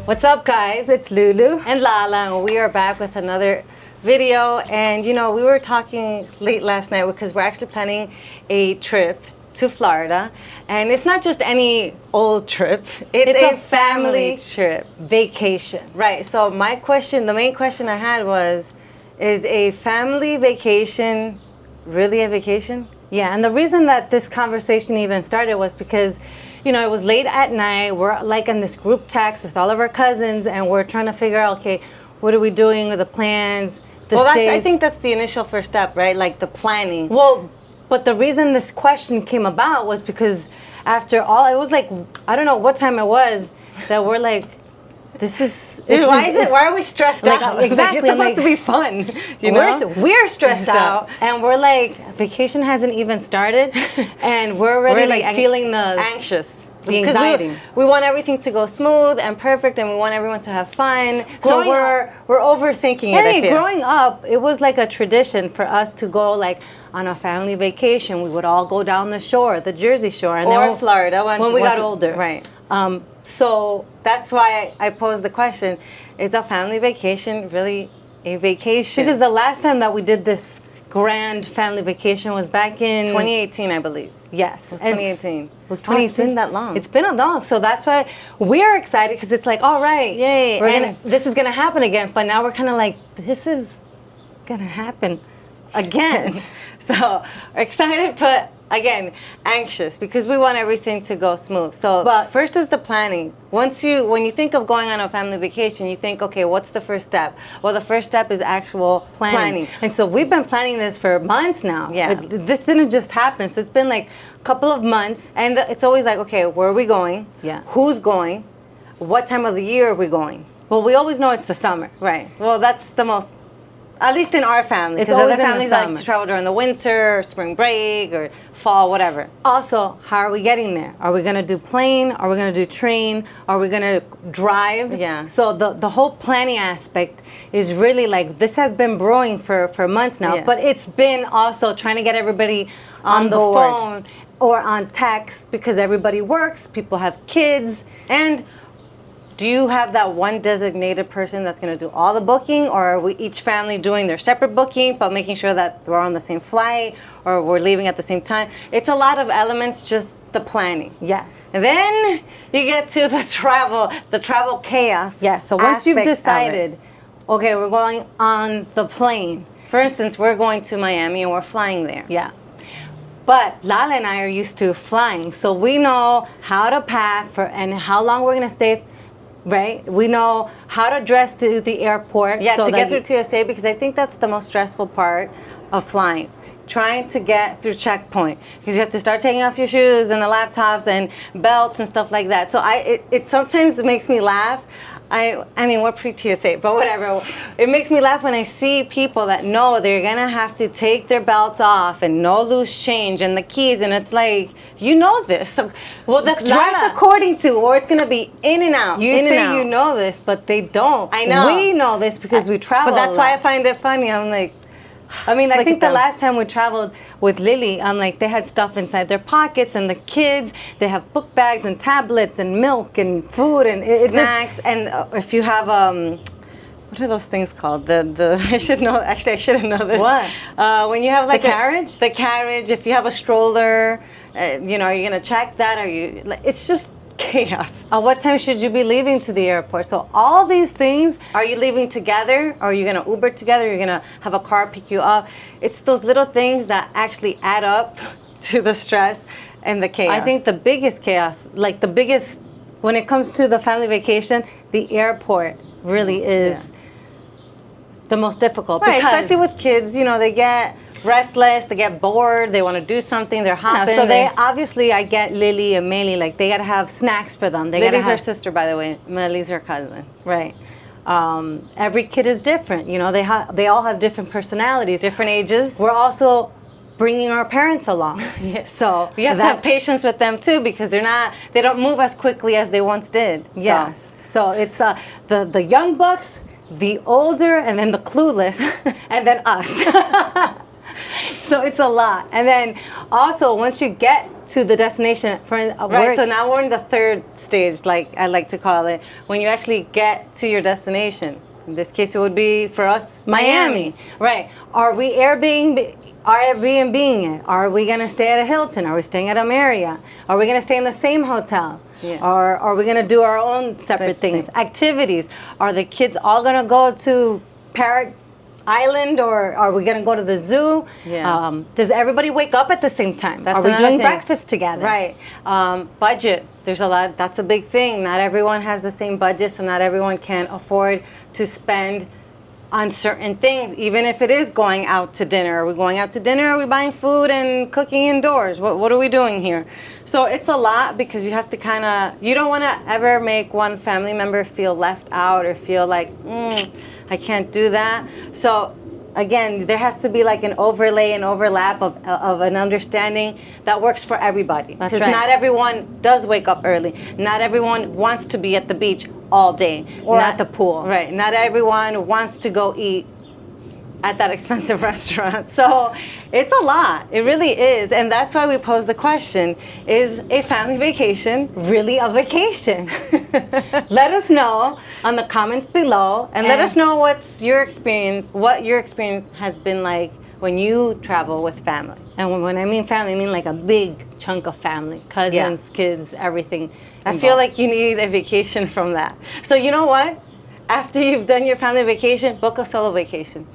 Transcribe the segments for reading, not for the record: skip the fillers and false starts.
What's up, guys? It's Lulu and Lala, and we are back with another video. And you know, we were talking late last night because we're actually planning a trip to Florida, and it's not just any old trip. It's a family trip, vacation. right? So my question, the main question I had was, is a family vacation really a vacation? Yeah, and the reason that this conversation even started was because, you know, it was late at night. We're like in this group text with all of our cousins, and we're trying to figure out, okay, what are we doing with the plans? I think that's the initial first step, right? Like the planning. Well, but the reason this question came about was because after all, it was like, I don't know what time it was, that we're like, why are we stressed out? Exactly. It's supposed to be fun. You know? We're stressed out, and we're like, vacation hasn't even started, and we're already like feeling the anxious. The anxiety. We want everything to go smooth and perfect, and we want everyone to have fun. So we're overthinking it. Hey, growing up, it was like a tradition for us to go like on a family vacation. We would all go down the shore, the Jersey Shore, and then Florida when we got older. Right. So that's why I posed the question: is a family vacation really a vacation? Because the last time that we did this grand family vacation was back in 2018, I believe. Yes, it was 2018. It was 2018. It's been that long. It's been a long, so that's why we're excited, because it's like, all right, yay, this is gonna happen again. But now we're kind of like, this is gonna happen again. So excited, but again, anxious, because we want everything to go smooth. So, but first is the planning. When you think of going on a family vacation, you think, okay, what's the first step? Well, the first step is actual planning. And so we've been planning this for months now. Yeah. This didn't just happen. So it's been like a couple of months. And it's always like, okay, where are we going? Yeah. Who's going? What time of the year are we going? Well, we always know it's the summer. Right. Well, that's the most, at least in our family. It's always other families like to travel during the winter, or spring break, or fall, whatever. Also, how are we getting there? Are we gonna do plane? Are we gonna do train? Are we gonna drive? Yeah. So the whole planning aspect is really like, this has been brewing for months now. Yeah. But it's been also trying to get everybody on the phone or on text, because everybody works, people have kids. And do you have that one designated person that's going to do all the booking, or are we each family doing their separate booking, but making sure that we're on the same flight, or we're leaving at the same time? It's a lot of elements, just the planning. Yes. And then you get to the travel chaos. Yes. So once you've decided, okay, we're going on the plane. For instance, we're going to Miami and we're flying there. Yeah. But Lala and I are used to flying, so we know how to pack and how long we're going to stay. Right? We know how to dress to the airport. Yeah, to get through TSA, because I think that's the most stressful part of flying. Trying to get through checkpoint, because you have to start taking off your shoes and the laptops and belts and stuff like that. So it sometimes makes me laugh. I mean, we're pre-TSA, but whatever. It makes me laugh when I see people that know they're gonna have to take their belts off and no loose change and the keys, and it's like, you know this. So, well, dress according to, or it's gonna be in and out. You say you know this, but they don't. I know. We know this because we travel. But that's why I find it funny. I'm like, I mean, I think the last time we traveled with Lily, like, they had stuff inside their pockets, and the kids, they have book bags and tablets and milk and food and snacks. And if you have what are those things called? I should know. Actually, I shouldn't know this. What? When you have like the carriage. The carriage. If you have a stroller, you know, are you gonna check that? Are you? It's just chaos. What time should you be leaving to the airport? So all these things. Are you leaving together? Or are you going to Uber together? You're going to have a car pick you up? It's those little things that actually add up to the stress and the chaos. I think the biggest chaos, like the biggest, when it comes to the family vacation, the airport really is the most difficult. Right, especially with kids, you know, they get restless, they get bored, they want to do something, they're hopping. So they obviously, I get Lily and Meili, like, they gotta have snacks for them. Lily's her sister, by the way. Meili's her cousin. Right. Every kid is different. You know, they all have different personalities, different ages. We're also bringing our parents along. So you have to have patience with them too, because they don't move as quickly as they once did. Yes. So it's the young bucks, the older, and then the clueless, and then us. So it's a lot. And then also, once you get to the destination. For Right, so now we're in the third stage, like I like to call it, when you actually get to your destination. In this case, it would be for us, Miami. Right. Are we Airbnb-ing it? Are we gonna stay at a Hilton? Are we staying at a Marriott? Are we gonna stay in the same hotel? Yeah. Or are we gonna do our own separate things? Activities. Are the kids all gonna go to Parrot Island, or are we gonna go to the zoo? Yeah. Does everybody wake up at the same time? That's are we another doing thing. breakfast together? Right. Budget. There's a lot. That's a big thing. Not everyone has the same budget, so not everyone can afford to spend on certain things, even if it is going out to dinner. Are we going out to dinner? Are we buying food and cooking indoors? What are we doing here? So it's a lot, because you have to kind of, you don't want to ever make one family member feel left out or feel like, I can't do that. So again, there has to be like an overlay and overlap of an understanding that works for everybody. That's Because right. not everyone does wake up early. Not everyone wants to be at the beach all day. Or Not- at the pool. Right. Not everyone wants to go eat at that expensive restaurant. So it's a lot. It really is. And that's why we pose the question, is a family vacation Really a vacation? Let us know on the comments below, and let us know what your experience has been like when you travel with family. And when I mean family, I mean like a big chunk of family, cousins, kids, everything. I feel like you need a vacation from that. So you know what? After you've done your family vacation, book a solo vacation.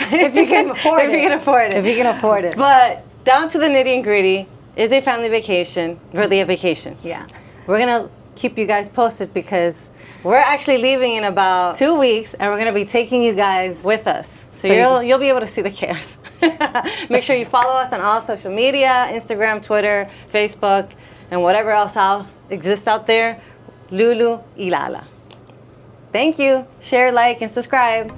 If you can afford If it. you can afford it. If you can afford it. But down to the nitty and gritty, is a family vacation really a vacation? Yeah. We're going to keep you guys posted because We're actually leaving in about 2 weeks and we're going to be taking you guys with us. So So you'll be able to see the chaos. Make sure you follow us on all social media, Instagram, Twitter, Facebook, and whatever else exists out there. Lulu y Lala. Thank you. Share, like, and subscribe.